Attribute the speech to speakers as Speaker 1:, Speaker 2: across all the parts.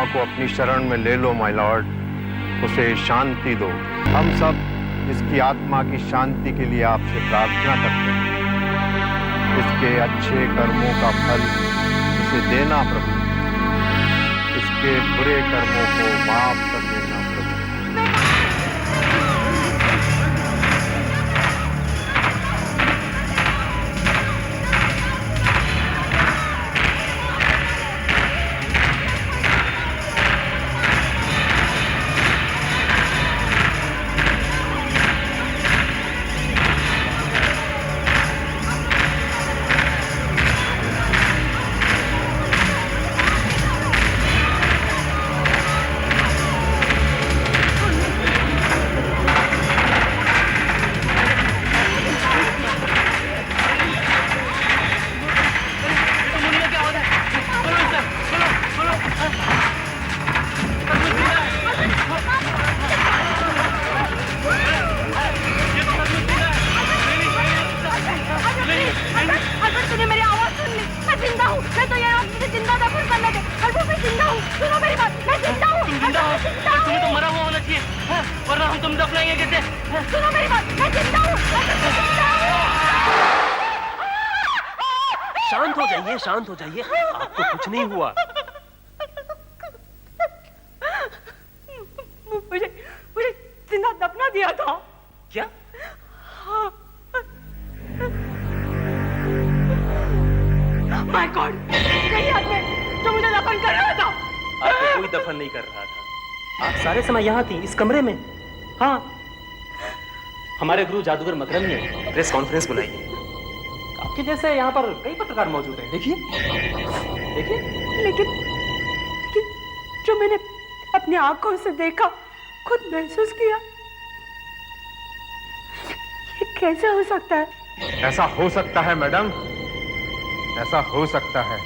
Speaker 1: को अपनी शरण में ले लो माय लॉर्ड, उसे शांति दो। हम सब इसकी आत्मा की शांति के लिए आपसे प्रार्थना करते हैं। इसके अच्छे कर्मों का फल इसे देना प्रभु, इसके बुरे कर्मों को माफ कर देना प्रभु।
Speaker 2: शांत हो जाइए, आपको कुछ नहीं हुआ।
Speaker 3: मुझे जिंदा दफना दिया था।
Speaker 2: क्या?
Speaker 3: माय गॉड, यही आदमी जो मुझे दफन कर रहा था।
Speaker 2: आपको कोई दफन नहीं कर रहा था, आप सारे समय यहाँ थी, इस कमरे में। हाँ, हमारे गुरु जादूगर मकरंद ने प्रेस कॉन्फ्रेंस बुलाई है। आपके जैसे यहाँ पर कई पत्रकार मौजूद हैं। देखिए देखिए।
Speaker 3: लेकिन जो मैंने अपनी आंखों से देखा, खुद महसूस किया, ये कैसे हो सकता है?
Speaker 1: ऐसा हो सकता है मैडम, ऐसा हो सकता है।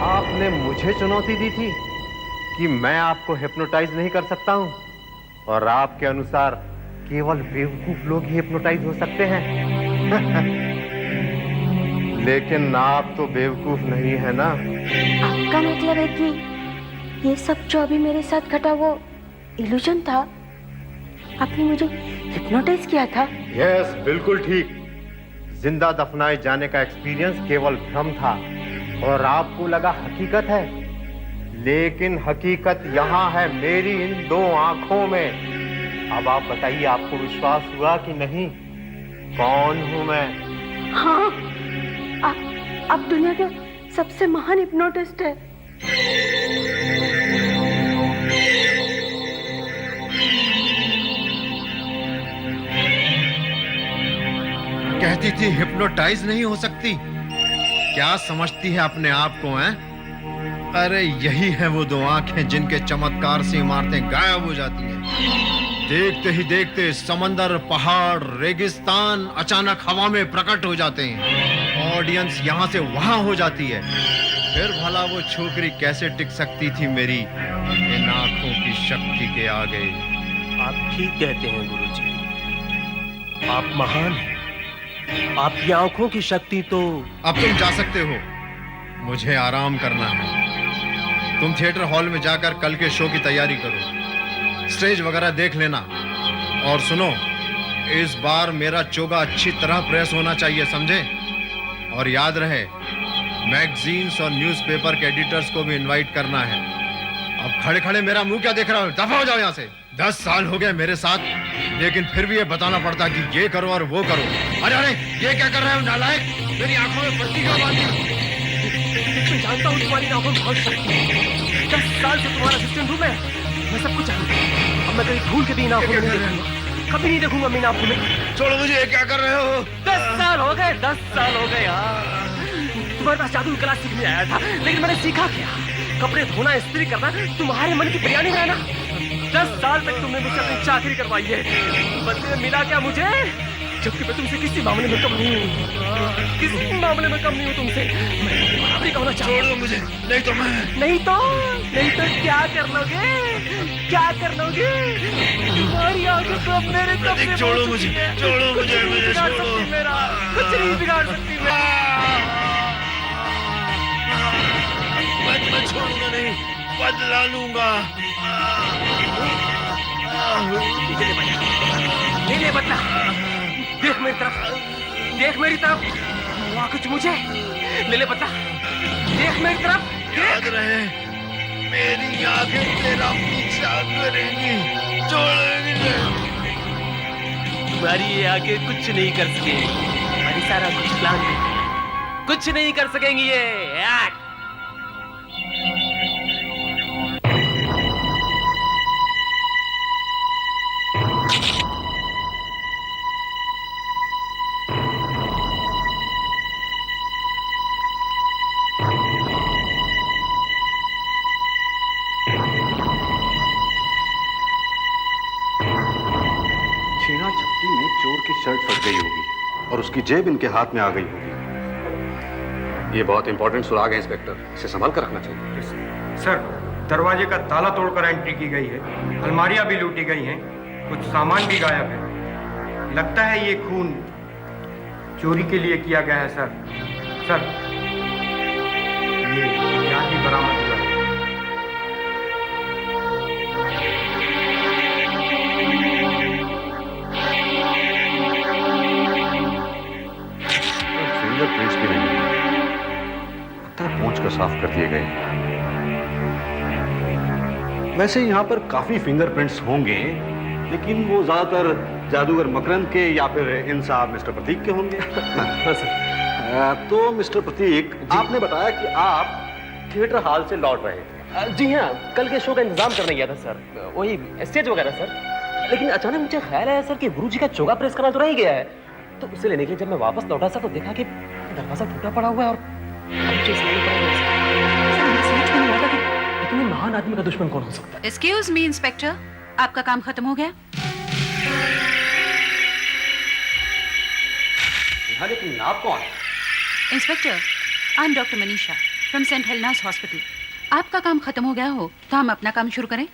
Speaker 1: आपने मुझे चुनौती दी थी कि मैं आपको हिप्नोटाइज नहीं कर सकता हूं, और आपके अनुसार केवल बेवकूफ लोग ही हिप्नोटाइज हो सकते हैं। लेकिन आप तो बेवकूफ नहीं है ना।
Speaker 4: आपका मतलब है कि ये सब जो अभी मेरे साथ घटा वो इल्यूजन था? आपने मुझे हिप्नोटाइज किया था?
Speaker 1: यस, बिल्कुल ठीक। जिंदा दफनाए जाने का एक्सपीरियंस केवल भ्रम था और आपको लगा हकीकत है, लेकिन हकीकत यहाँ है मेरी इन दो आंखों में। अब आप बताइए, आपको विश्वास हुआ कि नहीं? कौन हूं मैं?
Speaker 3: हाँ, आप दुनिया के सबसे महान हिप्नोटिस्ट है।
Speaker 1: कहती थी हिप्नोटाइज नहीं हो सकती। क्या समझती है अपने आप को, हैं? अरे यही है वो दो आंखें जिनके चमत्कार से इमारतें गायब हो जाती हैं। देखते ही देखते समंदर, पहाड़, रेगिस्तान अचानक हवा में प्रकट हो जाते हैं। ऑडियंस यहाँ से वहां हो जाती है। फिर भला वो छोकरी कैसे टिक सकती थी मेरी इन आंखों की शक्ति के आगे?
Speaker 2: आप ठीक कहते हैं गुरुजी, आप महान हैं। आपकी आंखों की शक्ति तो...
Speaker 1: अब तुम जा सकते हो, मुझे आराम करना है। तुम थिएटर हॉल में जाकर कल के शो की तैयारी करो, स्टेज वगैरह देख लेना। और सुनो, इस बार मेरा चोगा अच्छी तरह प्रेस होना चाहिए, समझे? और याद रहे, मैगजीन्स और न्यूज़पेपर के एडिटर्स को भी इनवाइट करना है। अब खड़े खड़े मेरा मुंह क्या देख रहा हो? दफा हो जाओ यहाँ से। 10 साल हो गए मेरे साथ, लेकिन फिर भी ये बताना पड़ता कि ये करो और वो करो। अरे अरे, ये क्या कर रहे हो नालायक? मेरी आंखों में पट्टी क्यों बांधी?
Speaker 2: मैं जानता हूँ तुम्हारी आंखों में बहुत शक्ति है। 10 साल से तुम्हारा असिस्टेंट हूँ मैं सब कुछ जानता हूँ। अब मैं कहीं भूल के भी इन आंखों में नहीं देखूंगा, कभी नहीं देखूंगा मैं इन आंखों में।
Speaker 1: छोड़ो मुझे, ये क्या कर रहे हो?
Speaker 2: 10 साल हो गए, 10 साल हो गए यार। तुम्हारे पास जादू की कला सीखने आया था, लेकिन मैंने सीखा क्या? कपड़े धोना, इस्त्री करना, तुम्हारे मन की बिरयानी बनाना। 10 साल तक तुमने मुझसे अपनी चाकरी करवाई है, बदले में मिला क्या मुझे? जबकि मैं तुमसे किसी मामले में कम नहीं हूँ, किसी मामले में कम नहीं हूँ तुमसे। मैं बराबरी का होना चाहता हूँ।
Speaker 1: मुझे नहीं तो
Speaker 2: नहीं तो क्या कर लोगे? क्या कर लोगे? तुम्हारी आंखों को अब मेरे कब्जे।
Speaker 1: छोड़ो मुझे, छोड़ो मुझे, मुझे छोड़ो।
Speaker 2: मेरा कुछ नहीं बिगाड़ सकती
Speaker 1: मैं छोड़ूंगा नहीं। बदला लूंगा।
Speaker 2: ले ले बदला। देख मेरी तरफ, देख मेरी तरफ। हुआ कुछ मुझे, ले ले बदला। देख मेरी तरफ,
Speaker 1: याद रहे मेरी आंखें तेरा पीछा करेंगी, छोड़ेंगी नहीं।
Speaker 2: तुम्हारी ये आगे कुछ नहीं कर सकेंगी, हमारी सारा कुछ प्लान कुछ नहीं कर सकेंगी ये।
Speaker 5: छीना झपटी में चोर की शर्ट फट गई होगी और उसकी जेब इनके हाथ में आ गई होगी। ये बहुत इंपॉर्टेंट सुराग है इंस्पेक्टर, इसे संभाल कर रखना चाहिए।
Speaker 6: सर, दरवाजे का ताला तोड़कर एंट्री की गई है, अलमारियां भी लूटी गई हैं, कुछ सामान भी गायब है। लगता है ये खून चोरी के लिए किया गया है सर। सर, ये हथियार भी बरामद हुआ है।
Speaker 5: फिंगरप्रिंट्स भी नहीं, लगता है पोंछ कर साफ कर दिए गए। वैसे यहाँ पर काफी फिंगरप्रिंट्स होंगे, लेकिन वो ज्यादातर जादूगर मकरंद के या फिर इन साहब मिस्टर प्रतीक के होंगे। तो मिस्टर प्रतीक, आपने बताया कि आप थिएटर हॉल से लौट रहे थे।
Speaker 2: जी हाँ, कल के शो का इंतजाम करने गया था सर, वही स्टेज वगैरह सर। लेकिन अचानक मुझे ख्याल आया सर कि गुरुजी का चोगा प्रेस करना तो रह गया है, तो उसे लेने के लिए जब मैं वापस लौटा सर तो देखा कि दरवाजा टूटा पड़ा हुआ है और मुझे इसलिए नहीं पड़ा सर, मुझे समझ में नहीं आता कि इतने महान आदमी का दुश्मन कौन हो सकता है।
Speaker 7: एक्सक्यूज मी इंस्पेक्टर, आपका काम खत्म हो गया?
Speaker 5: लेकिन आप कौन?
Speaker 7: Inspector, I am doctor Manisha from Saint Helena's hospital. आपका काम खत्म हो गया हो तो हम अपना काम शुरू करें।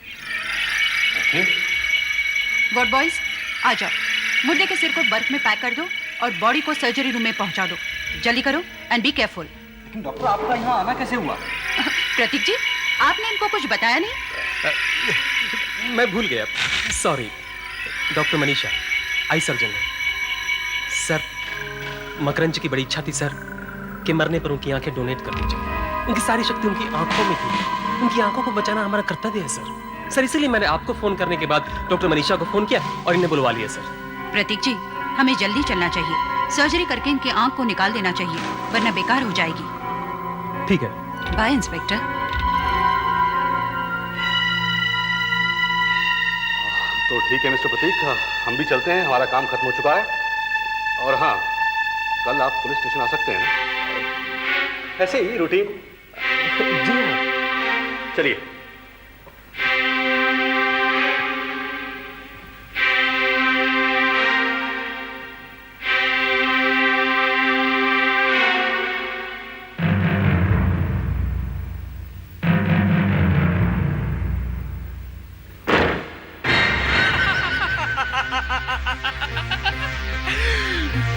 Speaker 7: वार्ड बॉयज, आ जाओ। मुर्दे के सिर को बर्फ में पैक कर दो और बॉडी को सर्जरी रूम में पहुंचा दो। जल्दी करो एंड बी केयरफुल।
Speaker 6: लेकिन डॉक्टर, आपका यहाँ आना कैसे हुआ?
Speaker 7: प्रतीक जी, आपने इनको कुछ बताया नहीं?
Speaker 2: मैं भूल गया, sorry. Doctor Manisha, eye surgeon है सर। मकरंद जी की बड़ी इच्छा थी सर कि मरने पर उनकी आंखें डोनेट कर दी जाए। उनकी सारी शक्ति उनकी आंखों में थी, उनकी आंखों को बचाना हमारा कर्तव्य है सर। इसीलिए मैंने आपको फोन करने के बाद डॉक्टर मनीषा को फोन किया और इन्हें बुलवा लिया सर।
Speaker 7: प्रतीक जी, हमें जल्दी चलना चाहिए। सर्जरी करके इनकी आंख को निकाल देना चाहिए, वरना बेकार हो जाएगी।
Speaker 2: ठीक है,
Speaker 7: बाय इंस्पेक्टर।
Speaker 5: तो ठीक है मिस्टर प्रतीक, हम भी चलते हैं, हमारा काम खत्म हो चुका है। और हाँ, कल आप पुलिस स्टेशन आ सकते हैं ना, ऐसे ही रूटीन।
Speaker 2: जी हाँ।
Speaker 5: चलिए।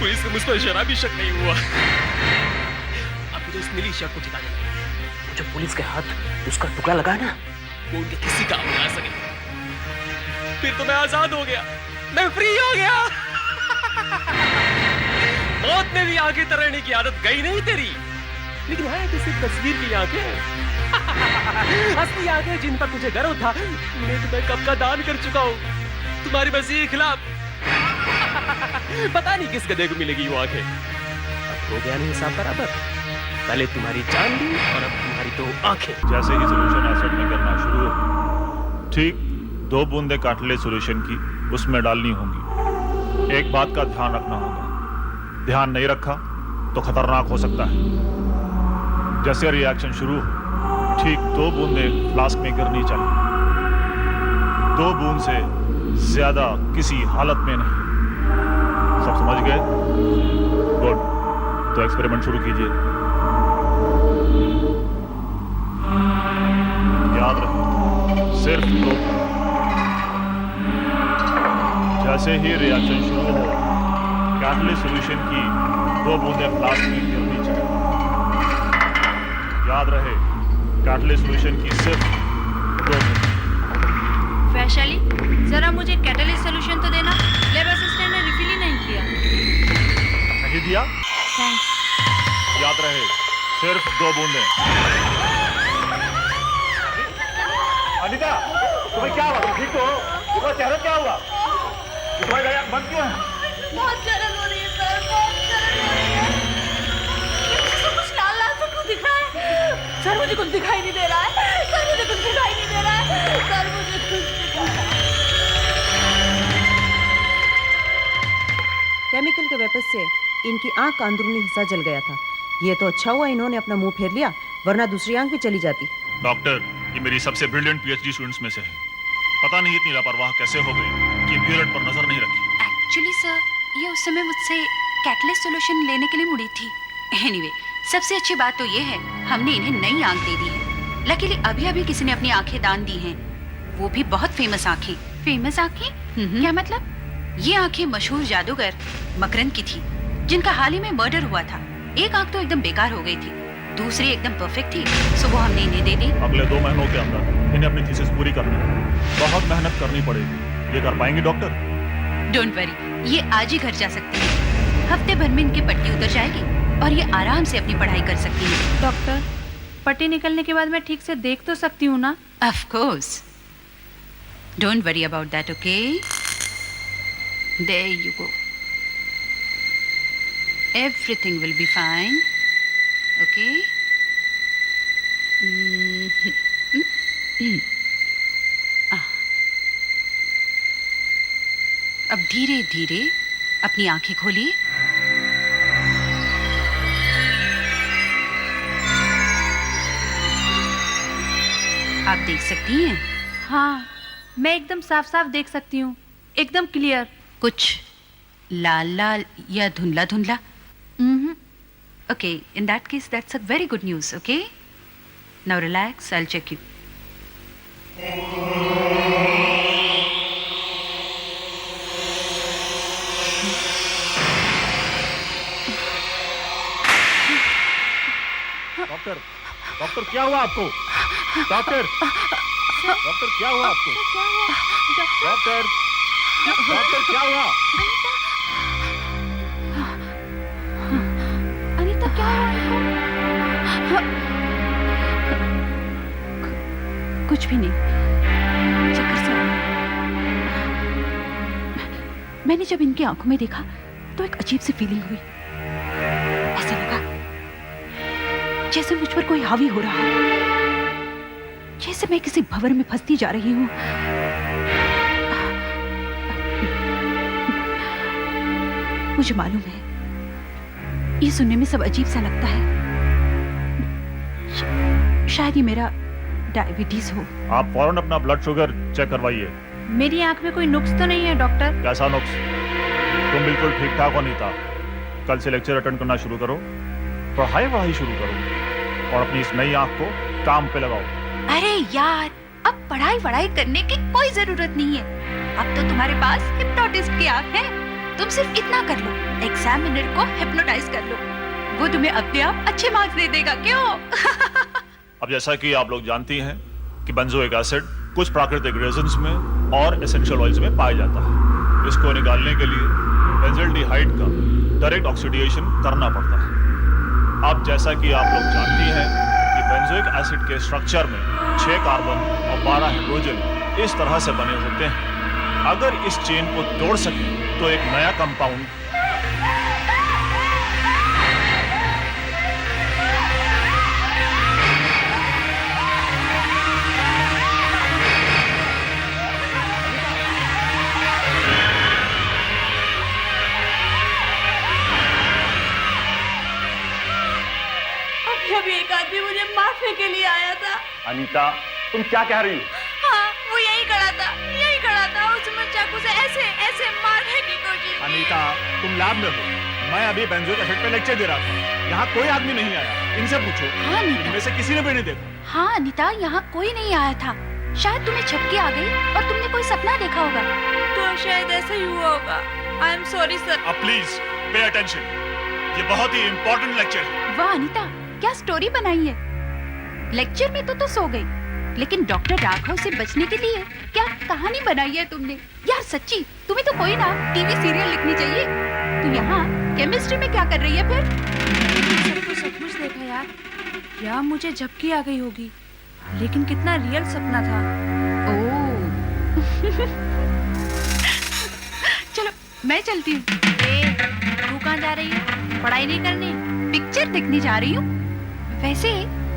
Speaker 2: पुलिस को मुझ पर जरा भी शक नहीं हुआ। अब मुझे इस नीली शर्ट को जिताना है। वो जो पुलिस के हाथ उसका टुकड़ा लगा ना, वो उनके किसी काम में आ सके। फिर तो मैं आजाद हो गया, मैं फ्री हो गया। मौत में भी आंखें तरने की आदत गई नहीं तेरी, लेकिन है कि सिर्फ तस्वीर की आंखें। असली आंखें जिन पर तुझे गर्व था, मैं तुम्हें कब का दान कर चुका हूँ तुम्हारी मसीह के खिलाफ। पता नहीं किस गधे को मिलेगी वो आंखें। अब हो गया नहीं हिसाब बराबर, पहले तुम्हारी जान ली और अब तुम्हारी तो आंखें।
Speaker 8: जैसे ही सॉल्यूशन एसिड में करना शुरू हो, ठीक 2 बूंदे कार्टिलेज सॉल्यूशन की उसमें डालनी होंगी। एक बात का ध्यान रखना होगा, ध्यान नहीं रखा तो खतरनाक हो सकता है। जैसे रिएक्शन शुरू हो, ठीक 2 बूंदे फ्लास्क में गिरनी चाहिए। 2 बूंद से ज्यादा किसी हालत में नहीं। सब समझ गए? गुड, तो एक्सपेरिमेंट शुरू कीजिए। याद रखो, सिर्फ 2। जैसे ही रिएक्शन शुरू हो, कैटलिस्ट सॉल्यूशन की 2 बूंदें फ्लास्क में गिरनी चाहिए। याद रहे, कैटलिस्ट सॉल्यूशन की सिर्फ 2 बूंद।
Speaker 9: वैशाली, जरा मुझे कैटलिस्ट सॉल्यूशन तो देना। लैब असिस्टेंट ने रिफिल ही नहीं किया।
Speaker 8: नहीं दिया?
Speaker 9: थैंक्स।
Speaker 8: याद रहे, सिर्फ 2 बूंदें। अनिता, तुम्हें क्या हुआ? तुम ठीक तो हो? तुम्हारा चेहरा क्या हुआ? तुम्हारी आंख बंद क्यों है?
Speaker 9: बहुत जलन हो रही है सर, बहुत जलन हो रही है। मुझे कुछ लाल लाल सा क्यों दिख रहा है? सर मुझे कुछ दिखाई नहीं दे रहा है। सर मुझे कुछ दिखाई नहीं दे रहा है। सर मुझे कुछ
Speaker 10: केमिकल के वेपन से इनकी आंख का अंदरूनी हिस्सा जल गया था। ये तो अच्छा हुआ इन्होंने अपना मुंह फेर लिया, वरना दूसरी आंख भी चली जाती।
Speaker 8: डॉक्टर, ये मेरी सबसे ब्रिलियंट पीएचडी स्टूडेंट्स में से है। पता नहीं इतनी लापरवाह कैसे हो गई कि पीरियड पर नजर नहीं रखी।
Speaker 7: एक्चुअली सर, ये उस समय मुझसे कैटलिस्ट सॉल्यूशन लेने के लिए मुड़ी थी। एनीवे, सबसे अच्छी बात तो ये है हमने इन्हें नई आंख दे दी है। लकीली अभी अभी किसी ने अपनी आंखें दान दी हैं, वो भी बहुत फेमस आंखें। फेमस आंखें? क्या मतलब? ये आंखें मशहूर जादूगर मकरंद की थी, जिनका हाल ही में मर्डर हुआ था। एक आंख तो एकदम बेकार हो गई थी, दूसरी एकदम परफेक्ट थी, सो वो हमने इन्हें दे दी।
Speaker 8: अगले 2 महीनों के अंदर इन्हें अपनी थीसिस पूरी करनी है। बहुत मेहनत करनी पड़ेगी। ये कर पाएंगे डॉक्टर?
Speaker 7: डोंट वरी, ये आज ही घर जा सकती है। हफ्ते भर में इनकी पट्टी उतर जाएगी और ये आराम से अपनी पढ़ाई कर सकती है।
Speaker 9: डॉक्टर, पट्टी निकलने के बाद मैं ठीक से देख तो सकती हूँ ना?
Speaker 7: Of course, don't worry about that, okay? There you go, everything will be fine, okay? अब धीरे धीरे अपनी आंखें खोलिए। आप देख सकती हैं?
Speaker 9: हाँ, मैं एकदम साफ साफ देख सकती हूँ, एकदम क्लियर।
Speaker 7: कुछ लाल लाल या धुंधला धुंधला? Okay, in that case, that's a very good news, okay? Now relax, I'll check you.
Speaker 8: Doctor, doctor क्या हुआ आपको? डॉक्टर, डॉक्टर क्या हुआ आपको?
Speaker 9: क्या हुआ?
Speaker 8: डॉक्टर, डॉक्टर क्या हुआ?
Speaker 9: अनीता, क्या हुआ?
Speaker 7: कुछ भी नहीं, चक्कर से आ गया। मैंने जब इनकी आंखों में देखा तो एक अजीब सी फीलिंग हुई। ऐसा लगा जैसे मुझ पर कोई हावी हो रहा हो, जैसे मैं किसी भंवर में फंसती जा रही हूं। मुझे मालूम है ये सुनने में सब अजीब सा लगता है। शायद ये मेरा डायबिटीज हो।
Speaker 8: आप फौरन अपना ब्लड शुगर चेक करवाइए।
Speaker 9: मेरी आंख में कोई नुक्स तो नहीं है डॉक्टर?
Speaker 8: कैसा नुक्स? तुम बिल्कुल ठीक ठाक हो नीता। कल से लेक्चर अटेंड करना शुरू करो, पढ़ाई शुरू करो और अपनी इस नई आंख को काम पे लगाओ।
Speaker 7: अरे यार, अब पढ़ाई करने की कोई जरूरत नहीं है। अब तो तुम्हारे पास हिप्नोटिस्ट की आंख है। तुम सिर्फ इतना कर लो, एग्जामिनर को हिप्नोटाइज कर लो, वो तुम्हें अपने आप अच्छे मार्क्स दे देगा। क्यों?
Speaker 8: अब जैसा कि आप लोग जानती हैं कि बेंजोइक एसिड कुछ प्राकृतिक रेजिन्स में और एसेंशियल ऑयल्स में पाया जाता है। इसको निकालने के लिए बेंजल्डिहाइड का डायरेक्ट ऑक्सीडेशन करना पड़ता है। अब जैसा कि आप लोग जानती हैं कि बेंजोइक एसिड के स्ट्रक्चर में 6 कार्बन और 12 हाइड्रोजन इस तरह से बने होते हैं। अगर इस चेन को तोड़ सके तो एक नया कंपाउंड
Speaker 9: अभी एक आदमी मुझे मारने के लिए आया था।
Speaker 5: अनीता, तुम क्या कह रही हो?
Speaker 9: हाँ, वो यही खड़ा था, उसमें चाकू से ऐसे ऐसे मारने की कोशिश।
Speaker 8: अनीता, तुम लैब में हो, मैं अभी बेंजोइक एसिड पे लेक्चर दे रहा था। यहाँ कोई आदमी नहीं आया, इनसे पूछो।
Speaker 7: हाँ नीता,
Speaker 8: इनमें से किसी ने भी नहीं देखा।
Speaker 7: हाँ नीता, यहाँ कोई नहीं आया था। शायद तुम्हें झपकी आ गई और तुमने कोई सपना देखा होगा।
Speaker 9: तो शायद ऐसा ही हुआ होगा। I am sorry sir.
Speaker 8: अब प्लीज पे अटेंशन, ये बहुत ही इंपॉर्टेंट लेक्चर है।
Speaker 7: वाह अनीता, क्या स्टोरी बनाई है। लेक्चर में तो सो गई, लेकिन डॉक्टर राघव से बचने के लिए क्या कहानी बनाई है तुमने यार। सच्ची तुम्हें तो कोई ना टीवी सीरियल लिखनी चाहिए। तू यहाँ केमिस्ट्री में क्या कर रही है फिर?
Speaker 9: सबको सचमुच देखा यार, या मुझे झपकी आ गई होगी, लेकिन कितना रियल सपना था।
Speaker 7: ओह चलो मैं चलती हूँ।
Speaker 9: तू कहाँ जा रही है? पढ़ाई नहीं करनी?
Speaker 7: पिक्चर देखने जा रही हूँ। वैसे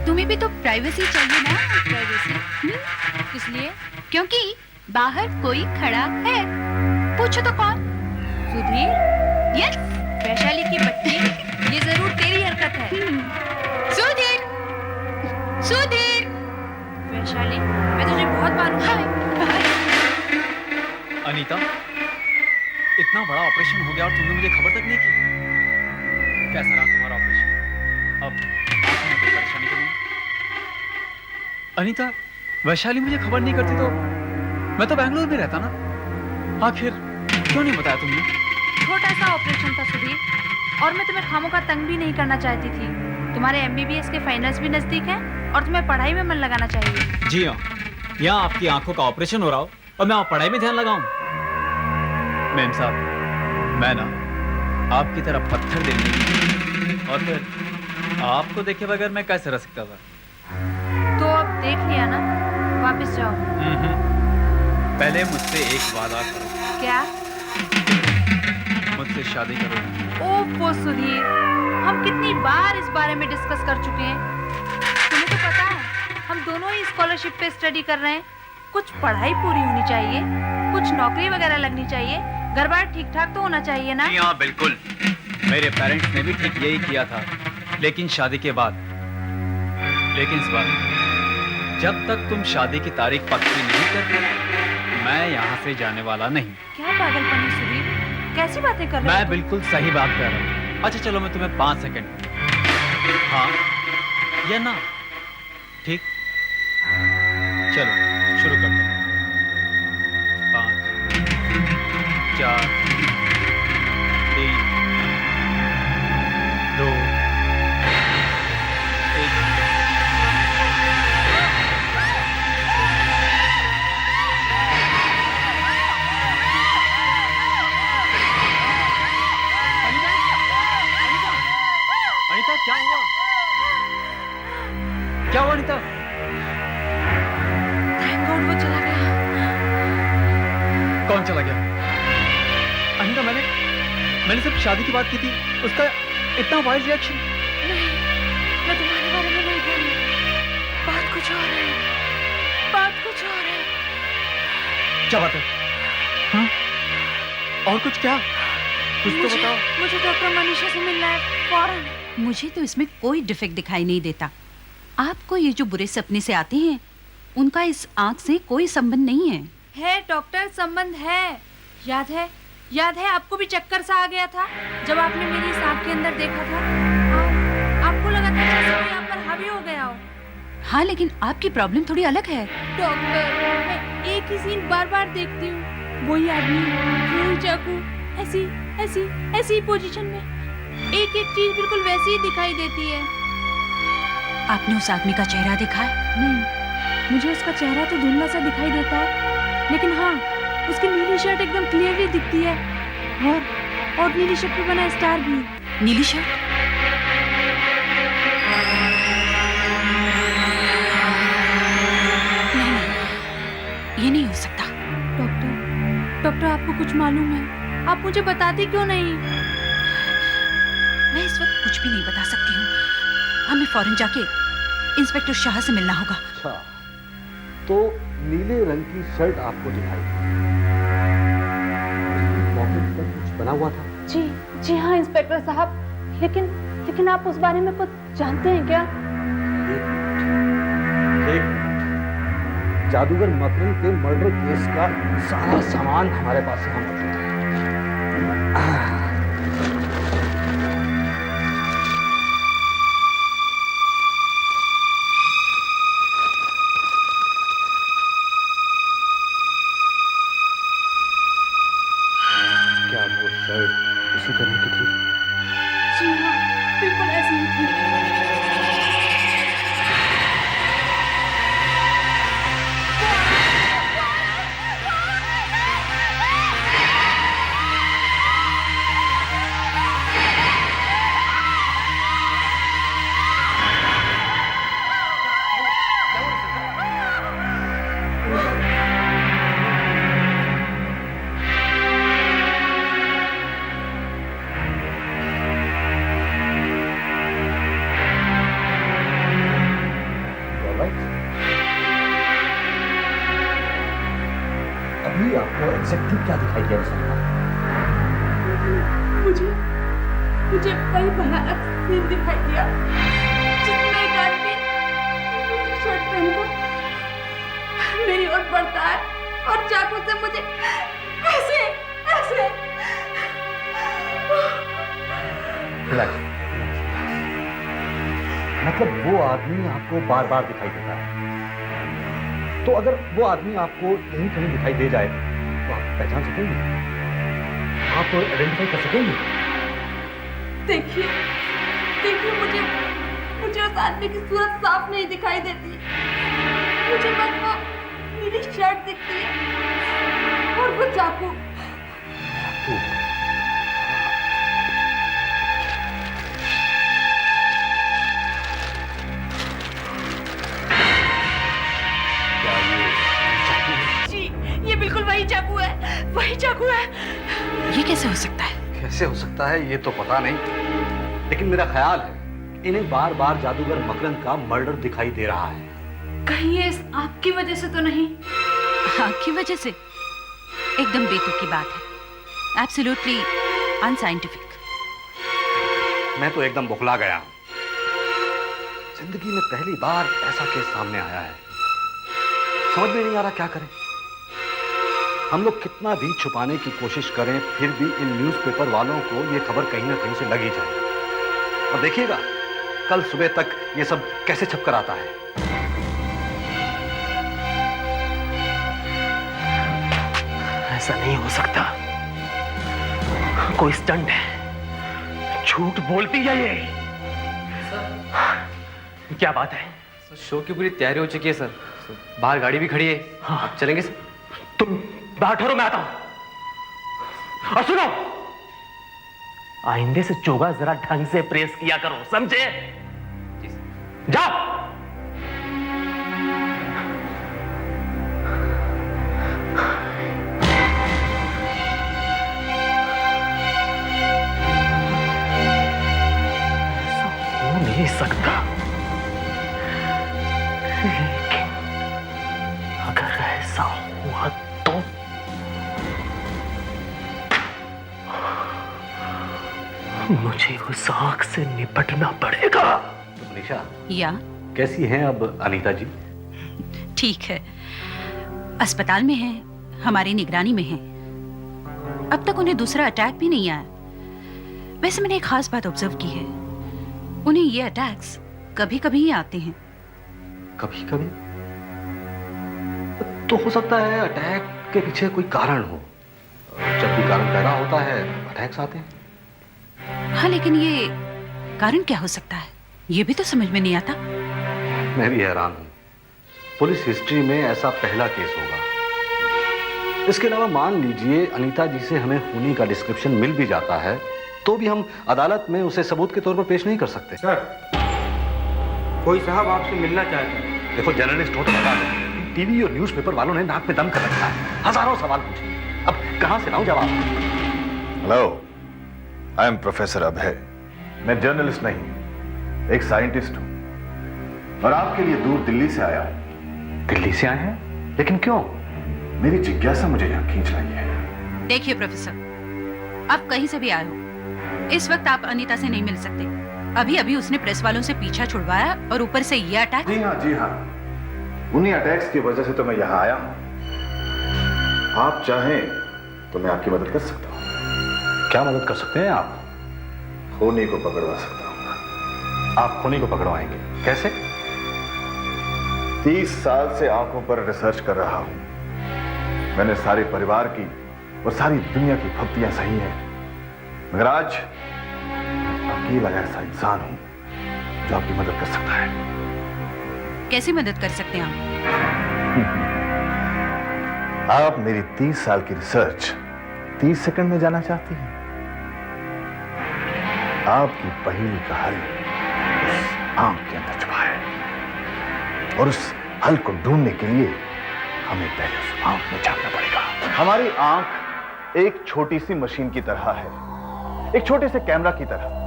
Speaker 7: तुम्हें भी तो प्राइवेसी चाहिए ना।
Speaker 9: प्राइवेसी? किस लिए?
Speaker 7: क्योंकि बाहर कोई खड़ा है। पूछो तो कौन?
Speaker 9: सुधीर?
Speaker 7: यस।
Speaker 9: वैशाली की बच्ची, ये जरूर तेरी हरकत है।
Speaker 7: सुधीर, सुधीर।
Speaker 9: वैशाली, मैं तुझे बहुत मारूंगा।
Speaker 11: अनीता, इतना बड़ा ऑपरेशन हो गया और तुमने मुझे खबर तक नहीं की। कैसा रहा तुम्हारा ऑपरेशन? अब आंखों में कोई परेशानी तो नहीं? अनीता, वैशाली मुझे खबर नहीं करती तो मैं तो बैंगलोर में रहता ना। आखिर क्यों नहीं बताया तुमने?
Speaker 9: छोटा सा ऑपरेशन था सुधीर, और मैं तुम्हें खामों का तंग भी नहीं करना चाहती थी। तुम्हारे MBBS के फाइनल्स भी नजदीक हैं और तुम्हें पढ़ाई में मन लगाना चाहिए।
Speaker 11: जी हाँ, यहाँ आपकी आंखों का ऑपरेशन हो रहा हो और मैं पढ़ाई में ध्यान लगाऊं। मैम साहब, मैं ना आपकी तरफ पत्थर देने और फिर आपको देखे बगैर मैं कैसे रह सकता था?
Speaker 9: तो अब देख लिया ना, वापस जाओ।
Speaker 11: पहले मुझसे एक वादा करो।
Speaker 9: क्या?
Speaker 11: मुझसे शादी करो।
Speaker 9: ओफो सुधीर, हम कितनी बार इस बारे में डिस्कस कर चुके हैं। तुम्हें तो पता है, हम दोनों ही स्कॉलरशिप पे स्टडी कर रहे हैं। कुछ पढ़ाई पूरी होनी चाहिए, कुछ नौकरी वगैरह लगनी चाहिए, घर बार ठीक ठाक तो होना चाहिए ना।
Speaker 11: जी हाँ, बिल्कुल। मेरे पेरेंट्स ने भी ठीक यही किया था, लेकिन शादी के बाद। लेकिन इस बार जब तक तुम शादी की तारीख पक्की नहीं करते, मैं यहाँ से जाने वाला नहीं।
Speaker 9: क्या पागलपन है सुधीर, कैसी बातें कर रहे हो?
Speaker 11: मैं बिल्कुल सही बात कर रहा हूँ। अच्छा चलो, मैं तुम्हें 5 सेकंड, हाँ या ना, ठीक? चलो शुरू करते हैं। 5, 4, 3, 2, 1। अनीता, क्या हुआ? क्या हुआ अनीता?
Speaker 9: थैंक गॉड वो चला गया।
Speaker 11: कौन चला गया? अनीता, मैंने सिर्फ शादी की बात की थी, उसका इतना वाइल्ड रिएक्शन।
Speaker 9: नहीं, मैं तुम्हारे बारे में नहीं बोल रही। बात कुछ और है, बात कुछ और है।
Speaker 11: क्या बात है? हाँ? और कुछ क्या? कुछ तो बताओ।
Speaker 9: मुझे डॉक्टर मनीषा से मिलना है फौरन।
Speaker 7: मुझे तो इसमें कोई डिफेक्ट दिखाई नहीं देता। आपको ये जो बुरे सपने से आते हैं, उनका इस आंख से कोई संबंध नहीं है।
Speaker 9: है डॉक्टर, संबंध है। याद है आपको भी चक्कर सा आ गया था जब आपने मेरी इस आंख के अंदर देखा था। आपको लगा था जैसे कोई आप पर हावी हो गया हो।
Speaker 7: हाँ, लेकिन आपकी प्रॉब्लम थोड़ी अलग है।
Speaker 9: डॉक्टर, मैं एक ही सीन बार बार देखती हूँ। वही आदमी, वही चाकू, ऐसी पोजीशन में। एक चीज बिल्कुल वैसी ही दिखाई देती है।
Speaker 7: आपने उस आदमी का चेहरा देखा है?
Speaker 9: नहीं, मुझे उसका चेहरा तो धुंधला सा दिखाई देता है, लेकिन हाँ, उसकी नीली शर्ट एकदम क्लियरली दिखती है, और नीली शर्ट पे बना स्टार भी।
Speaker 7: नीली शर्ट? नहीं, ये नहीं हो सकता।
Speaker 9: डॉक्टर, आपको कुछ मालूम है? आप मुझे बताती क्यों नहीं?
Speaker 7: मैं इस वक्त कुछ भी नहीं बता सकती हूँ। हमें फौरन जाके इंस्पेक्टर शाह से मिलना होगा।
Speaker 5: अच्छा, तो नीले रंग की शर्ट आपको दिखाई, पॉकेट पर कुछ बना हुआ था?
Speaker 3: जी हाँ इंस्पेक्टर साहब, लेकिन आप उस बारे में कुछ जानते हैं क्या?
Speaker 5: एक जादूगर मकरंद के मर्डर केस का सारा सामान हमारे पास यहाँ मौजूद है। क्या वो शर्ट इसी तरह की थी?
Speaker 3: जी हाँ, बिल्कुल ऐसी ही थी।
Speaker 5: एग्जैक्टली क्या दिखाई दिया रिसल्ट?
Speaker 9: मुझे वही भयानक सीन दिखाई दिया जिसमें एक आदमी मेरी शर्ट पहनकर मेरी ओर बढ़ता है और चाकू से मुझे ऐसे ऐसे।
Speaker 5: मतलब वो आदमी आपको बार बार दिखाई देता है, तो अगर वो आदमी आपको यहीं कहीं दिखाई दे जाए तो आप पहचान सकेंगे, आप तो आइडेंटिफाई कर सकेंगे?
Speaker 9: देखिए मुझे उस आदमी की सूरत साफ नहीं दिखाई देती, मुझे बस वो नीली शर्ट दिखती है और वो चाकू। जी, ये बिल्कुल वही चाकू है, वही चाकू है।
Speaker 7: ये कैसे हो सकता है?
Speaker 5: कैसे हो सकता है ये तो पता नहीं, लेकिन मेरा ख्याल है इन्हें बार बार जादूगर मकरंद का मर्डर दिखाई दे रहा है।
Speaker 9: कहीं ये इस आग की वजह से तो नहीं?
Speaker 7: आग की वजह से? एकदम बेतुकी बात है, एब्सोल्युटली अनसाइंटिफिक।
Speaker 5: मैं तो एकदम बौखला गया हूं। जिंदगी में पहली बार ऐसा केस सामने आया है, समझ में नहीं आ रहा क्या करें। हम लोग कितना भी छुपाने की कोशिश करें फिर भी इन न्यूज़पेपर वालों को ये खबर कहीं ना कहीं से लग ही जाए, और देखिएगा कल सुबह तक ये सब कैसे छपकर आता है।
Speaker 2: ऐसा नहीं हो सकता, कोई स्टंट है, झूठ बोलती है ये। क्या बात है?
Speaker 11: शो की पूरी तैयारी हो चुकी है सर, बाहर गाड़ी भी खड़ी है।
Speaker 2: हाँ।
Speaker 11: आप चलेंगे सर?
Speaker 2: तुम बाहर ठहरो, मैं आता हूं। और सुनो, आइंदे से चोगा जरा ढंग से प्रेस किया करो, समझे? जाओ। ऐसा हो नहीं सकता, लेकिन अगर ऐसा हुआ तो मुझे उस आग से निपटना पड़ेगा।
Speaker 5: तो मनीषा,
Speaker 7: या
Speaker 5: कैसी हैं अब अनीता जी?
Speaker 7: ठीक है, अस्पताल में है, हमारी निगरानी में है। अब तक उन्हें दूसरा अटैक भी नहीं आया। वैसे मैंने एक खास बात ऑब्जर्व की है, उन्हें ये अटैक्स कभी कभी ही आते हैं।
Speaker 5: कभी कभी? तो हो सकता है अटैक के पीछे कोई कारण हो। जब भी कारण पैदा होता है अटैक्स आते हैं।
Speaker 7: हाँ, लेकिन ये कारण क्या हो सकता है, ये भी तो समझ में नहीं आता।
Speaker 5: मैं भी हैरान हूं। पुलिस हिस्ट्री में ऐसा पहला केस होगा। इसके अलावा मान लीजिए अनीता जी से हमें खूनी का डिस्क्रिप्शन मिल भी जाता है, तो भी हम अदालत में उसे सबूत के तौर पर पेश नहीं कर सकते।
Speaker 6: सर, कोई साहब आपसे मिलना चाहते हैं।
Speaker 5: देखो, जर्नलिस्ट हो तो बता दो, टीवी और न्यूज़पेपर वालों ने नाक में दम कर रखा है, हजारों सवाल पूछे, अब कहां से लाऊं जवाब?
Speaker 12: हेलो, आई एम प्रोफेसर अभय। मैं जर्नलिस्ट नहीं, एक साइंटिस्ट हूं, और आपके लिए दूर दिल्ली से आया हूं।
Speaker 5: दिल्ली से आए हैं? लेकिन क्यों?
Speaker 12: मेरी जिज्ञासा मुझे यहां खींच रही है।
Speaker 7: देखिए प्रोफेसर, आप कहीं से भी आए हो, इस वक्त आप अनीता से नहीं मिल सकते। अभी अभी उसने प्रेस वालों से पीछा छुड़वाया और ऊपर से ये अटैक।
Speaker 12: जी हाँ, उन्हीं अटैक्स की वजह से तो मैं यहाँ आया हूँ। आप चाहें तो मैं आपकी मदद कर सकता हूँ।
Speaker 5: क्या मदद कर सकते हैं आप?
Speaker 12: खूनी को पकड़वा सकता हूँ।
Speaker 5: आप खूनी को पकड़वाएंगे? कैसे?
Speaker 12: 30 साल से आंखों पर रिसर्च कर रहा हूँ। मैंने सारे परिवार की और सारी दुनिया की फप्तियां सही हैं, मगर आज अकेला ऐसा इंसान हूं जो आपकी मदद कर सकता है।
Speaker 7: कैसे मदद कर सकते हैं
Speaker 12: आप मेरी 30 साल की रिसर्च 30 सेकंड में जाना चाहती हैं? आपकी पहेली का हल उस आंख के अंदर छुपा है, और उस हल को ढूंढने के लिए हमें पहले उस आंख में झांकना पड़ेगा। हमारी आंख एक छोटी सी मशीन की तरह है, एक छोटे से कैमरा की तरह।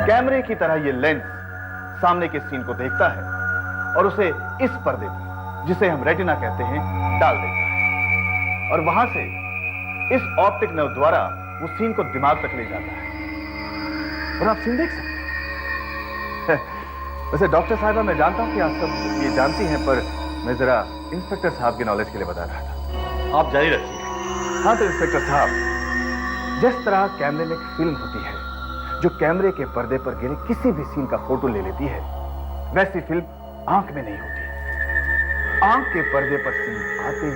Speaker 12: कैमरे की तरह ये लेंस सामने के सीन को देखता है और उसे इस पर्दे पर, जिसे हम रेटिना कहते हैं, डाल देता है। और वहां से इस ऑप्टिक नर्व द्वारा वो सीन को दिमाग तक ले जाता है और आप सीन देख सकते हैं। वैसे डॉक्टर साहिबा, मैं जानता हूं कि आप सब ये जानती हैं, पर मैं जरा इंस्पेक्टर साहब के नॉलेज के लिए बता रहा था। आप जारी रखिए। हाँ तो इंस्पेक्टर साहब, जिस तरह कैमरे में एक फिल्म होती है जो कैमरे के पर्दे पर गिरे किसी भी सीन का फोटो ले लेती है, वैसी फिल्म आंख में नहीं होती। आंख के पर्दे पर सीन आते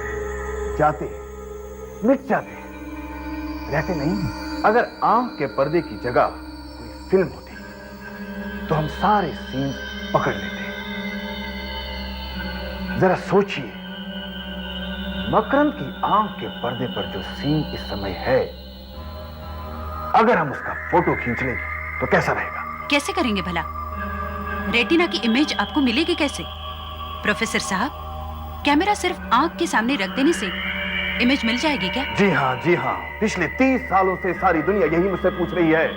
Speaker 12: जाते मिट जाते रहते नहीं। अगर आंख के पर्दे की जगह कोई फिल्म होती तो हम सारे सीन पकड़ लेते। जरा सोचिए, मकरंद की आंख के पर्दे पर जो सीन इस समय है, अगर हम उसका फोटो खींच लें तो कैसा रहेगा?
Speaker 7: कैसे करेंगे भला? रेटिना की इमेज आपको मिलेगी कैसे? प्रोफेसर साहब, कैमरा सिर्फ आंख के सामने रख देने से इमेज मिल जाएगी क्या?
Speaker 12: जी हाँ, पिछले 30 सालों से सारी दुनिया यही मुझसे पूछ रही है,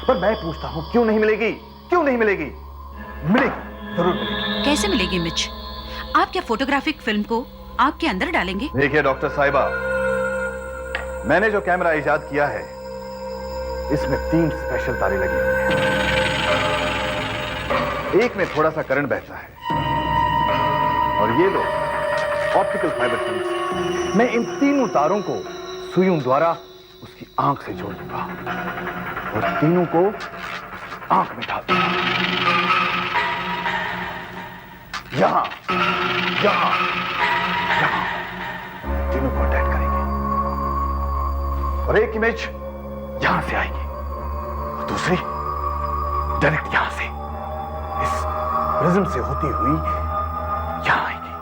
Speaker 12: पर मैं पूछता हूं क्यों नहीं मिलेगी? क्यों नहीं मिलेगी? मिलेगी, जरूर मिलेगी।
Speaker 7: कैसे मिलेगी इमेज? आप क्या फोटोग्राफिक फिल्म को आंख के अंदर डालेंगे?
Speaker 12: देखिए डॉक्टर साहिबा, मैंने जो कैमरा इजाद किया है इसमें 3 स्पेशल तारे लगी हुई हैं। एक में थोड़ा सा करंट बहता है और ये 2 ऑप्टिकल फाइबर ट्यूब्स। मैं इन तीनों तारों को सुइयों द्वारा उसकी आंख से जोड़ दूंगा और तीनों को आंख में डाल दूंगा। यहां यहां यहां तीनों को अटैच करेंगे और एक इमेज यहां से आएगी और दूसरी डायरेक्ट यहां से इस प्रिज्म से होती हुई यहां आएगी।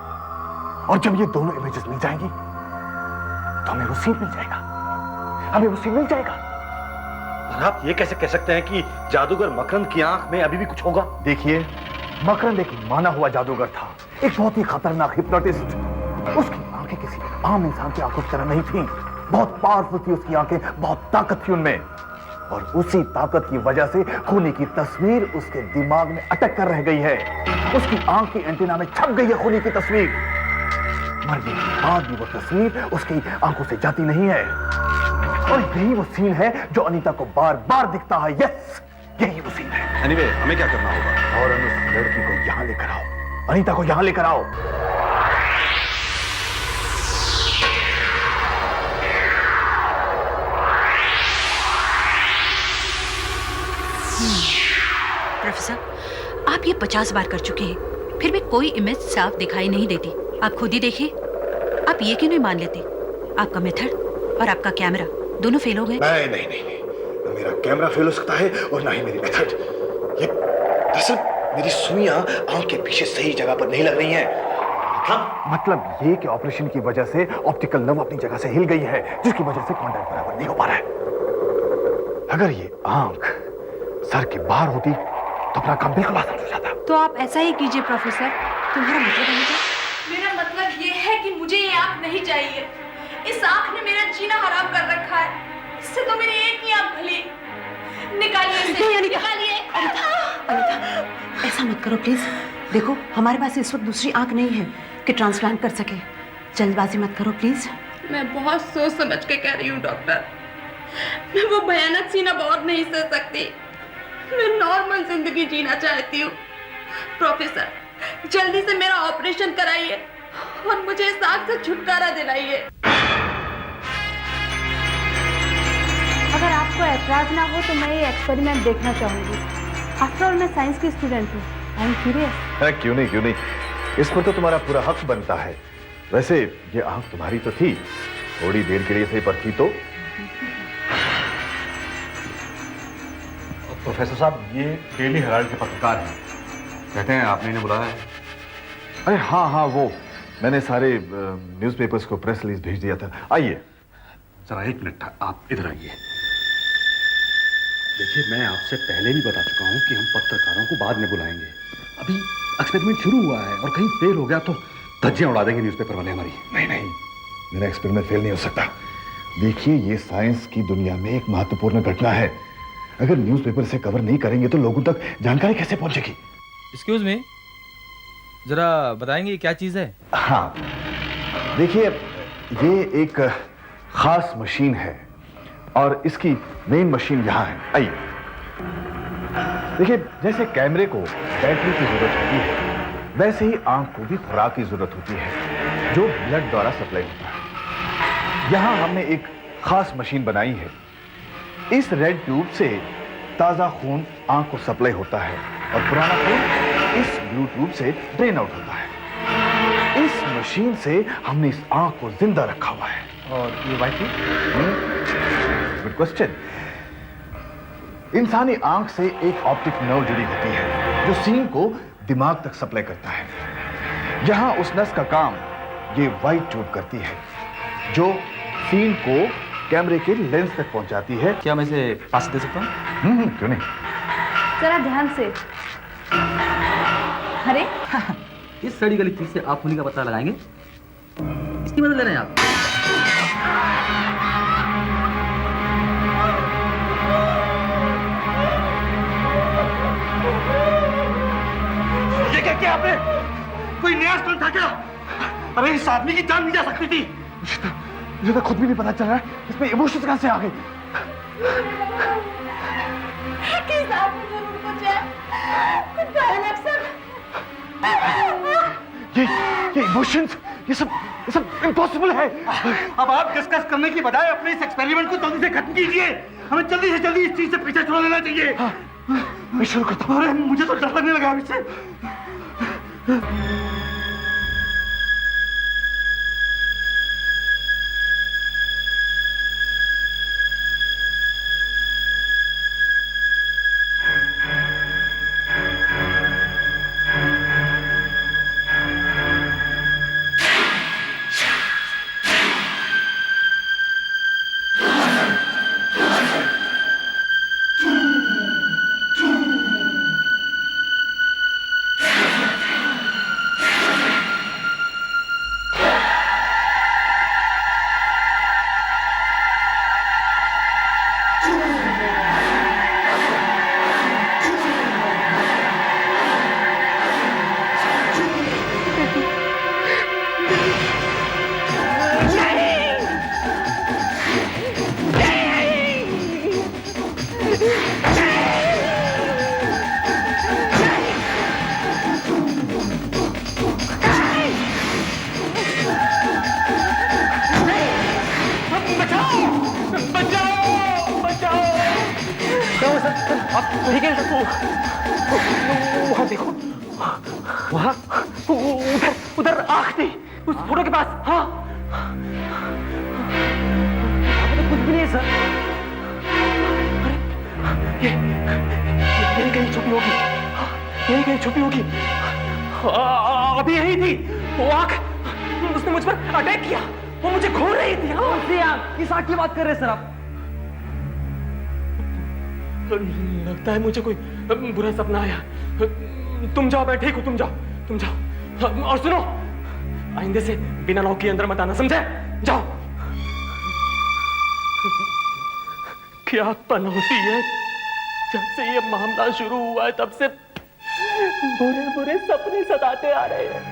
Speaker 12: और जब ये दोनों इमेजेस मिल जाएंगी तो हमें वो सीन मिल जाएगा, हमें वो सीन मिल जाएगा।
Speaker 5: और आप ये कैसे कह सकते हैं कि जादूगर मकरंद की आंख में अभी भी कुछ होगा?
Speaker 12: देखिए, मकरंद एक माना हुआ जादूगर था, एक बहुत ही खतरनाक हिप्नोटिस्ट। उसकी आंखें किसी आम इंसान की आंखों की तरह नहीं थीं। बहुत पावरफुल थी उसकी आंखें, बहुत ताकत थी उनमें। और उसी ताकत की वजह से खूनी की तस्वीर उसके दिमाग में अटक कर रह गई है। उसकी आंख की एंटीना में छप गई है खूनी की तस्वीर। मरने के बाद भी वो तस्वीर उसकी आंखों से जाती नहीं है। और यही वो सीन है जो अनीता को बार बार दिखता है। यस, यही वो सीन है।
Speaker 5: एनीवे, हमें क्या करना होगा?
Speaker 12: और उस लड़की को यहां लेकर आओ, अनीता को यहां लेकर आओ।
Speaker 7: प्रोफेसर, आप ये 50 बार कर चुके हैं, फिर भी कोई इमेज साफ दिखाई नहीं देती। आप खुद ही देखिए, आप ये क्यों नहीं मान लेते? आपका मेथड और आपका कैमरा दोनों फेल हो गए।
Speaker 12: नहीं, ना मेरा कैमरा फेल हो सकता है और ना ही मेरी मेथड। ये दरअसल मेरी सुइयां आंख के पीछे सही जगह पर नहीं लग रही हैं। मतलब ये कि ऑपरेशन की वजह से ऑप्टिकल नर्व अपनी जगह से हिल गई है, जिसकी वजह से कांटेक्ट बराबर नहीं हो पा रहा है। अगर ये आंख सर के बाहर होती तो अपना काम बिल्कुल आसान हो जाता।
Speaker 3: तो आप ऐसा ही कीजिए प्रोफेसर। तुम्हारा मतलब है क्या?
Speaker 9: मेरा मतलब ये है कि मुझे ये आंख नहीं चाहिए। इस आंख ने मेरा जीना हराम कर रखा है। इससे तो मेरी एक ही आंख भली। निकालिए इसे, निकालिए।
Speaker 10: अनीता, ऐसा मत करो प्लीज। देखो, हमारे पास इस वक्त दूसरी आंख नहीं है कि ट्रांसप्लांट कर सके। जल्दबाजी मत करो प्लीज।
Speaker 9: मैं बहुत सोच समझ के कह रही हूँ डॉक्टर। मैं वो भयानक सीना और नहीं सह सकती। मैं नॉर्मल जिंदगी जीना चाहती हूँ। प्रोफेसर, जल्दी से मेरा ऑपरेशन कराइए और मुझे इस आग से छुटकारा दिलाइए।
Speaker 3: अगर आपको ऐतराज ना हो तो मैं ये एक्सपेरिमेंट देखना चाहूंगी। आफ्टर ऑल मैं साइंस की स्टूडेंट हूँ। I am curious.
Speaker 12: क्यों नहीं, इस पर तो तुम्हारा पूरा हक बनता है। वैसे ये आंख तुम्हारी तो थी, थोड़ी देर के लिए सही पर थी तो।
Speaker 5: प्रोफेसर साहब, ये डेली हेराल्ड के पत्रकार हैं, कहते हैं आपने इन्हें बुलाया है।
Speaker 12: अरे हाँ, वो मैंने सारे न्यूज़पेपर्स को प्रेस रिलीज भेज दिया था। आइए
Speaker 5: जरा 1 मिनट, आप इधर आइए। देखिए, मैं आपसे पहले भी बता चुका हूं कि हम पत्रकारों को बाद में बुलाएंगे। अभी एक्सपेरिमेंट शुरू हुआ है और कहीं फेल हो गया तो धज्जियां उड़ा देंगे न्यूज़पेपर वाले हमारी।
Speaker 12: नहीं, मेरा एक्सपेरिमेंट फेल नहीं हो सकता। देखिए, ये साइंस की दुनिया में एक महत्वपूर्ण घटना है। अगर न्यूज़पेपर से कवर नहीं करेंगे तो लोगों तक जानकारी कैसे पहुंचेगी?
Speaker 11: एक्सक्यूज मी, जरा बताएंगे क्या चीज है?
Speaker 12: हाँ, देखिए, ये एक खास मशीन है और इसकी मेन मशीन यहां है। आइए देखिए, जैसे कैमरे को बैटरी की जरूरत होती है वैसे ही आंख को भी खुराक की जरूरत होती है जो ब्लड द्वारा सप्लाई होता है। यहां हमने एक खास मशीन बनाई है। इस रेड ट्यूब से ताजा खून आंख को सप्लाई होता है और पुराना खून इस ब्लू ट्यूब से ड्रेन आउट होता है। इस मशीन से हमने इस आंख को जिंदा रखा हुआ है।
Speaker 11: और ये व्हाइट ट्यूब?
Speaker 12: Good question. इंसानी आंख से एक ऑप्टिक नर्व जुड़ी होती है जो सीन को दिमाग तक सप्लाई करता है। यहां उस नस का काम ये व्हाइट ट्यूब करती है जो सीन को कैमरे के लेंस तक पहुंचाती है।
Speaker 11: क्या मैं इसे पास दे सकता हूँ?
Speaker 12: क्यों नहीं।
Speaker 3: जरा ध्यान से। अरे
Speaker 11: इस सड़ी गली चीज से आप खूनी का पता लगाएंगे? इसकी मदद ले रहे हैं आप?
Speaker 5: ये क्या आपने कोई नया स्टंट था क्या? अरे इस आदमी की जान नहीं जा सकती थी।
Speaker 12: मुझे तो खुद भी नहीं पता चल रहा है इसमें इमोशंस कहां से आ गए।
Speaker 9: किस आदमी ने उनको कुछ भयानक सा
Speaker 12: ये इमोशंस ये सब इम्पॉसिबल है।
Speaker 5: अब आप डिस्कस करने की बजाय अपने इस एक्सपेरिमेंट को जल्दी से खत्म कीजिए। हमें जल्दी से जल्दी इस चीज से पीछे छुड़ा लेना चाहिए।
Speaker 12: मैं शुरू करता हूं।
Speaker 5: अरे मुझे तो डर लगने लगा इससे।
Speaker 2: ठीक है वहां देखो, वहां उधर उधर आंख थी उस फोटो के पास। हाँ तो कुछ भी नहीं है सर। अरे यही कहीं छुपी होगी, यही कहीं छुपी होगी। अभी यही थी वो आंख, उसने मुझ पर अटैक किया, वो मुझे घूर रही थी। हाँ किस आंख की बात कर रहे हैं सर आप? लगता है मुझे कोई बुरा सपना आया। तुम जाओ, मैं ठीक हूं, तुम जाओ, तुम जाओ। और सुनो, आइंदे से बिना नौक के अंदर मत आना, समझे? जाओ। क्या पनौती है, जब से ये मामला शुरू हुआ है तब से बुरे बुरे सपने सताते आ रहे हैं।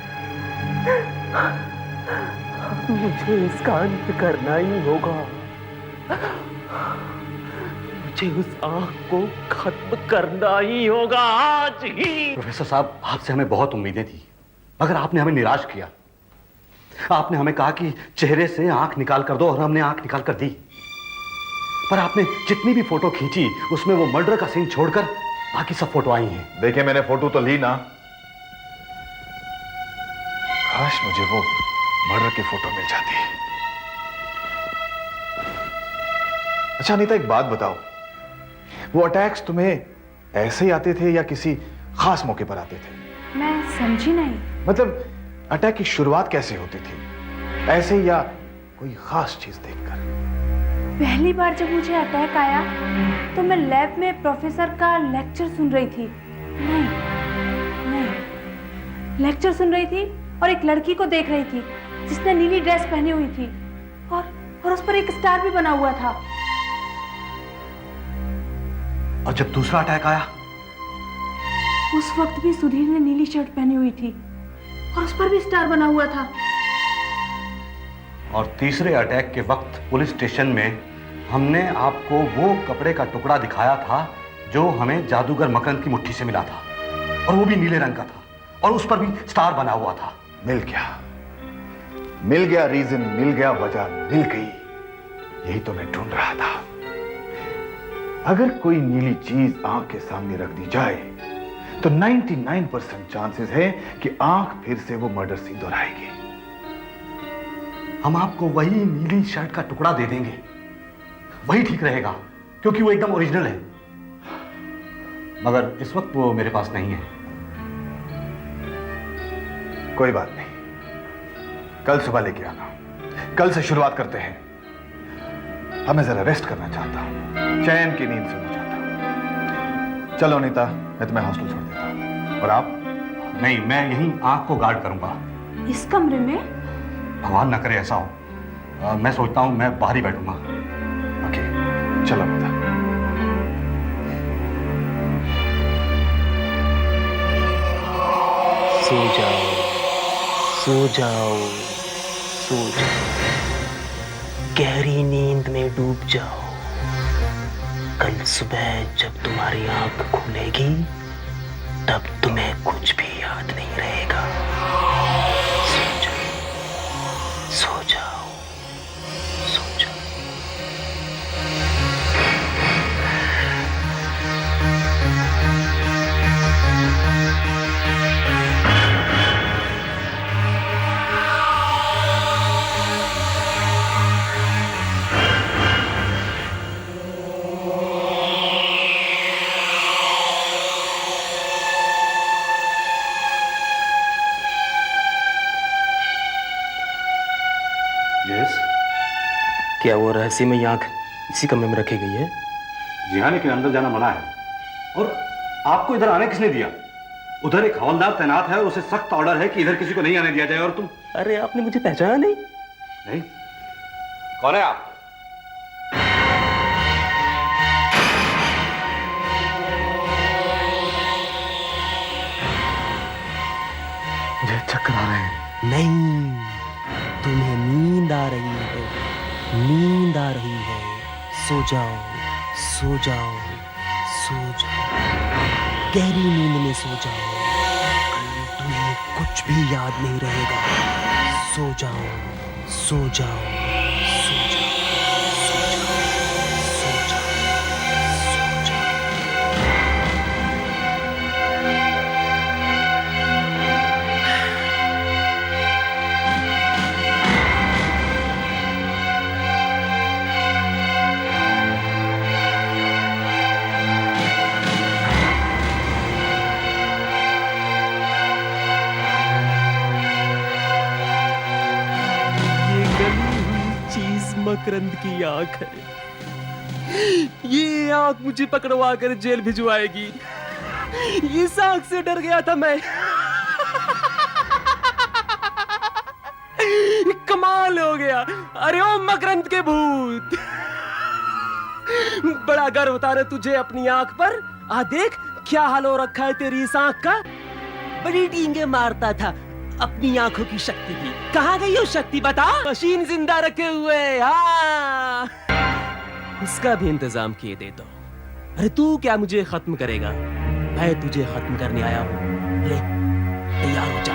Speaker 2: मुझे इसका अंत करना ही होगा। मुझे उस आंख को खत्म करना ही होगा आज ही।
Speaker 5: प्रोफेसर साहब, आपसे हमें बहुत उम्मीदें थी, मगर आपने हमें निराश किया। आपने हमें कहा कि चेहरे से आंख निकाल कर दो और हमने आंख निकाल कर दी। पर आपने जितनी भी फोटो खींची उसमें वो मर्डर का सीन छोड़कर बाकी सब फोटो आई हैं।
Speaker 12: देखिए, मैंने फोटो तो ली ना, काश मुझे वो मर्डर की फोटो मिल जाती। अच्छा अनीता, एक बात बताओ, वो अटैक्स तुम्हें ऐसे ही आते थे या किसी खास मौके पर आते थे?
Speaker 3: मैं समझी नहीं।
Speaker 12: मतलब अटैक की शुरुआत कैसे होती थी, ऐसे या कोई खास चीज देखकर?
Speaker 3: पहली बार जब मुझे अटैक आया तो मैं लैब में प्रोफेसर का लेक्चर सुन रही थी। नहीं, लेक्चर सुन रही थी और एक लड़की को देख रही थी जिसने नीली ड्रेस पहनी हुई थी और उस पर एक स्टार भी बना हुआ था।
Speaker 5: और जब दूसरा अटैक आया
Speaker 3: उस वक्त भी सुधीर ने नीली शर्ट पहनी हुई थी और उस पर भी स्टार बना हुआ था।
Speaker 5: और तीसरे अटैक के वक्त पुलिस स्टेशन में हमने आपको वो कपड़े का टुकड़ा दिखाया था जो हमें जादूगर मकरंद की मुट्ठी से मिला था, और वो भी नीले रंग का था, और उस पर भी स्टार बना हुआ था।
Speaker 12: मिल गया रीजन, मिल गया वजह, मिल गई। यही तो मैं ढूंढ रहा था। अगर कोई नीली चीज आंख के सामने रख दी जाए तो 99% चांसेस है कि आंख फिर से वो मर्डर सीन दोहराएगी।
Speaker 5: हम आपको वही नीली शर्ट का टुकड़ा दे देंगे, वही ठीक रहेगा, क्योंकि वो एकदम ओरिजिनल है। मगर इस वक्त वो मेरे पास नहीं है।
Speaker 12: कोई बात नहीं, कल सुबह लेके आना। कल से शुरुआत करते हैं। अब मैं जरा रेस्ट करना चाहता हूं, चैन की नींद सोना चाहता हूं। चलो अनीता, मैं तुम्हें हॉस्टल छोड़ देता हूं। और आप?
Speaker 5: नहीं, मैं यहीं आंख को गार्ड करूंगा।
Speaker 3: इस कमरे में?
Speaker 5: भगवान ना करे ऐसा हो। मैं सोचता हूं मैं बाहर ही बैठूंगा।
Speaker 12: ओके, चलो अनीता।
Speaker 2: सो जाओ, सो जाओ, सो जाओ, गहरी नींद में डूब जाओ। कल सुबह जब तुम्हारी आंख खुलेगी तब तुम्हें कुछ भी याद नहीं रहेगा। सो जाओ, सो जाओ, सो जाओ। क्या वो रहस्यमयी आंख इसी कमरे में रखी गई है?
Speaker 5: जी हाँ, लेकिन अंदर जाना मना है। और आपको इधर आने किसने दिया? उधर एक हवलदार तैनात है और उसे सख्त ऑर्डर है कि इधर किसी को नहीं आने दिया जाए। और तुम?
Speaker 2: अरे आपने मुझे पहचाना नहीं?
Speaker 5: नहीं। कौन है आप?
Speaker 2: मुझे चक्कर आ रहे हैं। नहीं, तुम्हें नींद आ रही है, नींद आ रही है। सो जाओ, सो जाओ, सो जाओ, गहरी नींद में सो जाओ। कल तुम्हें कुछ भी याद नहीं रहेगा। सो जाओ, सो जाओ, सो जाओ, सो जाओ, सो जाओ, सो जाओ। मकरंद की आंख है। ये आंख मुझे पकड़वा कर जेल भिजवाएगी। इस आंख से डर गया था मैं। कमाल हो गया। अरे ओ मकरंद के भूत, बड़ा गर्व होता है तुझे अपनी आंख पर। आ देख क्या हाल हो रखा है तेरी इस आंख का। बड़ी डींगे मारता था अपनी आंखों की शक्ति की। कहाँ गई वो शक्ति बता? मशीन जिंदा रखे हुए। हाँ, उसका भी इंतजाम किए दे दो। अरे तू क्या मुझे खत्म करेगा? मैं तुझे खत्म करने आया हूँ। ले, तैयार हो जा।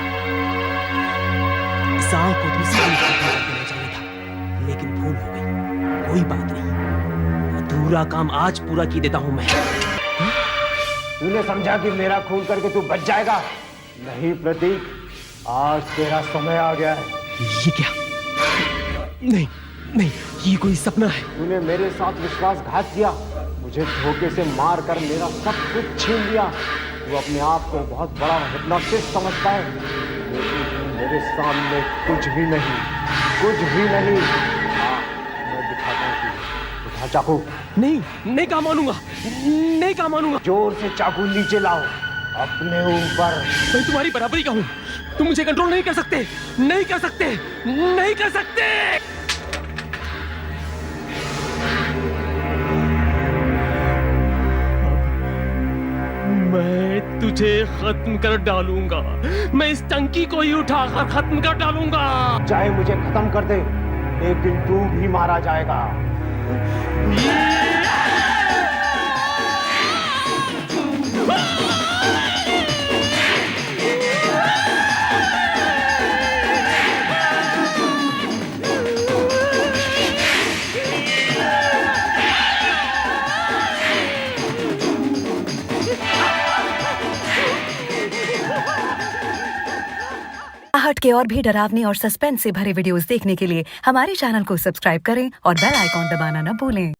Speaker 2: इस आंख को दूसरी खत्म कर देना चाहिए था, लेकिन भूल हो गई। कोई बात नहीं, अधूरा काम आज पूरा की देता हूँ मैं।
Speaker 13: तूने समझा कि मेरा खून करके तू बच जाएगा? नहीं प्रतीक, आज तेरा समय आ गया है।
Speaker 2: ये क्या? नहीं नहीं, ये कोई सपना है।
Speaker 13: तूने मेरे साथ विश्वासघात किया, मुझे धोखे से मार कर मेरा सब कुछ छीन लिया। तू अपने आप को बहुत बड़ा हिप्नोटिस्ट समझता है, लेकिन मेरे सामने कुछ भी नहीं, कुछ भी नहीं। मैं दिखाता हूँ। उठा चाकू।
Speaker 2: नहीं, नहीं कहा मानूंगा, नहीं कहा मानूंगा।
Speaker 13: जोर से चाकू नीचे लाओ अपने ऊपर।
Speaker 2: मैं तुम्हारी बराबरी का हूँ, तुम मुझे कंट्रोल नहीं कर सकते, नहीं कर सकते, नहीं कर सकते। मैं तुझे खत्म कर डालूंगा। मैं इस टंकी को ही उठाकर खत्म कर डालूंगा।
Speaker 13: चाहे मुझे खत्म कर दे, एक दिन तू भी मारा जाएगा।
Speaker 14: आहट के और भी डरावनी और सस्पेंस से भरे वीडियोस देखने के लिए हमारे चैनल को सब्सक्राइब करें और बेल आइकॉन दबाना न भूलें।